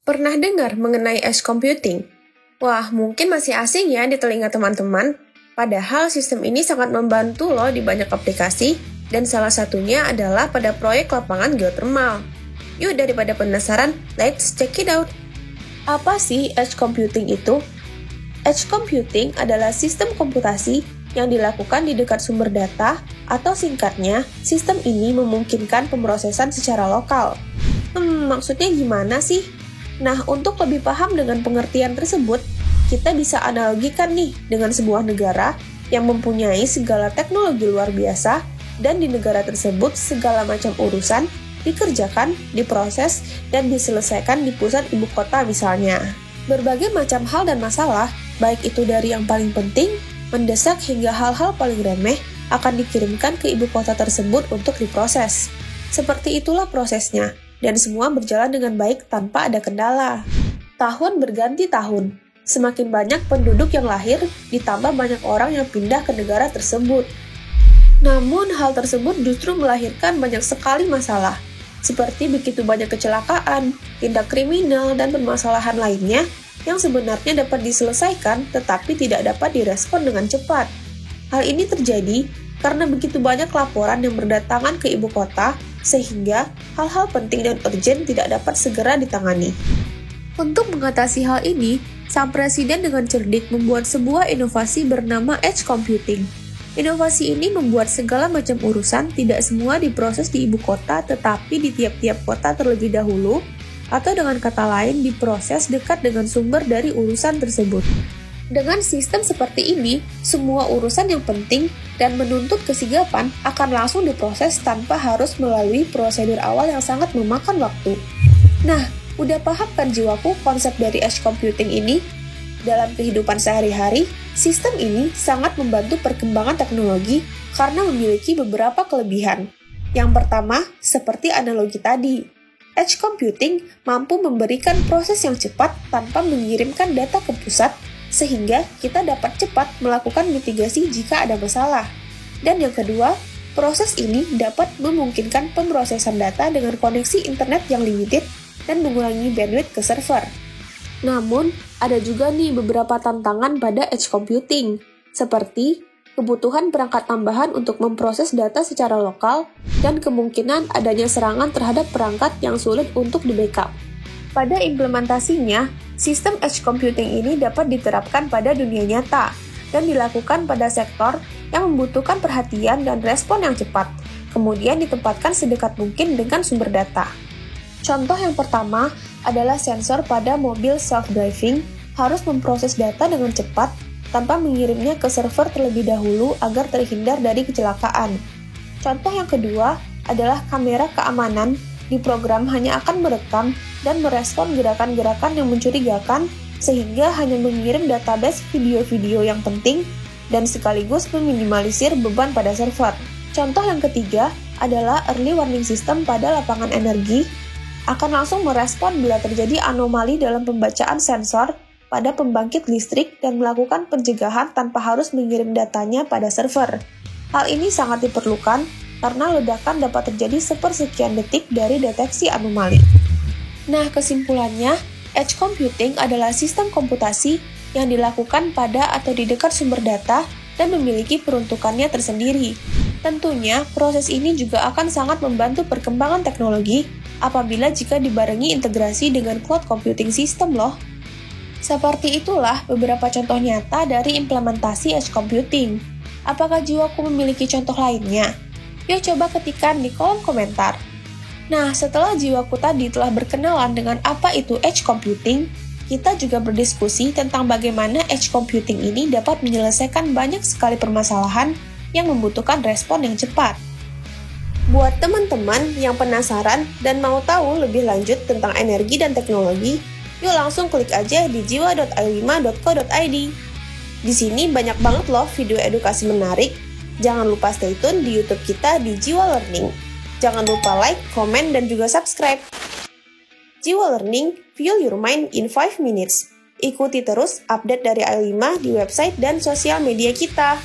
Pernah dengar mengenai edge computing? Wah, mungkin masih asing ya di telinga teman-teman. Padahal sistem ini sangat membantu loh di banyak aplikasi, dan salah satunya adalah pada proyek lapangan geothermal. Yuk, daripada penasaran, let's check it out. Apa sih edge computing itu? Edge computing adalah sistem komputasi yang dilakukan di dekat sumber data, atau singkatnya, sistem ini memungkinkan pemrosesan secara lokal. Maksudnya gimana sih? Nah, untuk lebih paham dengan pengertian tersebut, kita bisa analogikan nih dengan sebuah negara yang mempunyai segala teknologi luar biasa, dan di negara tersebut segala macam urusan dikerjakan, diproses, dan diselesaikan di pusat ibu kota misalnya. Berbagai macam hal dan masalah, baik itu dari yang paling penting, mendesak hingga hal-hal paling remeh, akan dikirimkan ke ibu kota tersebut untuk diproses. Seperti itulah prosesnya, dan semua berjalan dengan baik tanpa ada kendala. Tahun berganti tahun, semakin banyak penduduk yang lahir, ditambah banyak orang yang pindah ke negara tersebut. Namun, hal tersebut justru melahirkan banyak sekali masalah, seperti begitu banyak kecelakaan, tindak kriminal, dan permasalahan lainnya yang sebenarnya dapat diselesaikan tetapi tidak dapat direspon dengan cepat. Hal ini terjadi karena begitu banyak laporan yang berdatangan ke ibu kota, sehingga hal-hal penting dan urgent tidak dapat segera ditangani. Untuk mengatasi hal ini, sang presiden dengan cerdik membuat sebuah inovasi bernama edge computing. Inovasi ini membuat segala macam urusan tidak semua diproses di ibu kota, tetapi di tiap-tiap kota terlebih dahulu, atau dengan kata lain diproses dekat dengan sumber dari urusan tersebut. Dengan sistem seperti ini, semua urusan yang penting dan menuntut kesigapan akan langsung diproses tanpa harus melalui prosedur awal yang sangat memakan waktu. Nah, udah paham kan jiwaku konsep dari edge computing ini? Dalam kehidupan sehari-hari, sistem ini sangat membantu perkembangan teknologi karena memiliki beberapa kelebihan. Yang pertama, seperti analogi tadi, edge computing mampu memberikan proses yang cepat tanpa mengirimkan data ke pusat, sehingga kita dapat cepat melakukan mitigasi jika ada masalah. Dan yang kedua, proses ini dapat memungkinkan pemrosesan data dengan koneksi internet yang limited dan mengurangi bandwidth ke server. Namun, ada juga nih beberapa tantangan pada edge computing, seperti kebutuhan perangkat tambahan untuk memproses data secara lokal, dan kemungkinan adanya serangan terhadap perangkat yang sulit untuk di-backup. Pada implementasinya, sistem edge computing ini dapat diterapkan pada dunia nyata, dan dilakukan pada sektor yang membutuhkan perhatian dan respon yang cepat, kemudian ditempatkan sedekat mungkin dengan sumber data. Contoh yang pertama adalah sensor pada mobil self-driving harus memproses data dengan cepat tanpa mengirimnya ke server terlebih dahulu agar terhindar dari kecelakaan. Contoh yang kedua adalah kamera keamanan di program hanya akan merekam dan merespon gerakan-gerakan yang mencurigakan sehingga hanya mengirim database video-video yang penting dan sekaligus meminimalisir beban pada server. Contoh yang ketiga adalah early warning system pada lapangan energi akan langsung merespon bila terjadi anomali dalam pembacaan sensor pada pembangkit listrik dan melakukan pencegahan tanpa harus mengirim datanya pada server. Hal ini sangat diperlukan karena ledakan dapat terjadi sepersekian detik dari deteksi anomali. Nah, kesimpulannya, edge computing adalah sistem komputasi yang dilakukan pada atau di dekat sumber data dan memiliki peruntukannya tersendiri. Tentunya, proses ini juga akan sangat membantu perkembangan teknologi apabila jika dibarengi integrasi dengan cloud computing system loh. Seperti itulah beberapa contoh nyata dari implementasi edge computing. Apakah jiwaku memiliki contoh lainnya? Yuk coba ketikkan di kolom komentar. Nah, setelah jiwaku tadi telah berkenalan dengan apa itu edge computing, kita juga berdiskusi tentang bagaimana edge computing ini dapat menyelesaikan banyak sekali permasalahan yang membutuhkan respon yang cepat. Buat teman-teman yang penasaran dan mau tahu lebih lanjut tentang energi dan teknologi, yuk langsung klik aja di jiwa.i5.co.id. Di sini banyak banget loh video edukasi menarik. Jangan lupa stay tune di YouTube kita di Jiwa Learning. Jangan lupa like, komen, dan juga subscribe. Jiwa Learning, fuel your mind in 5 minutes. Ikuti terus update dari i5 di website dan sosial media kita.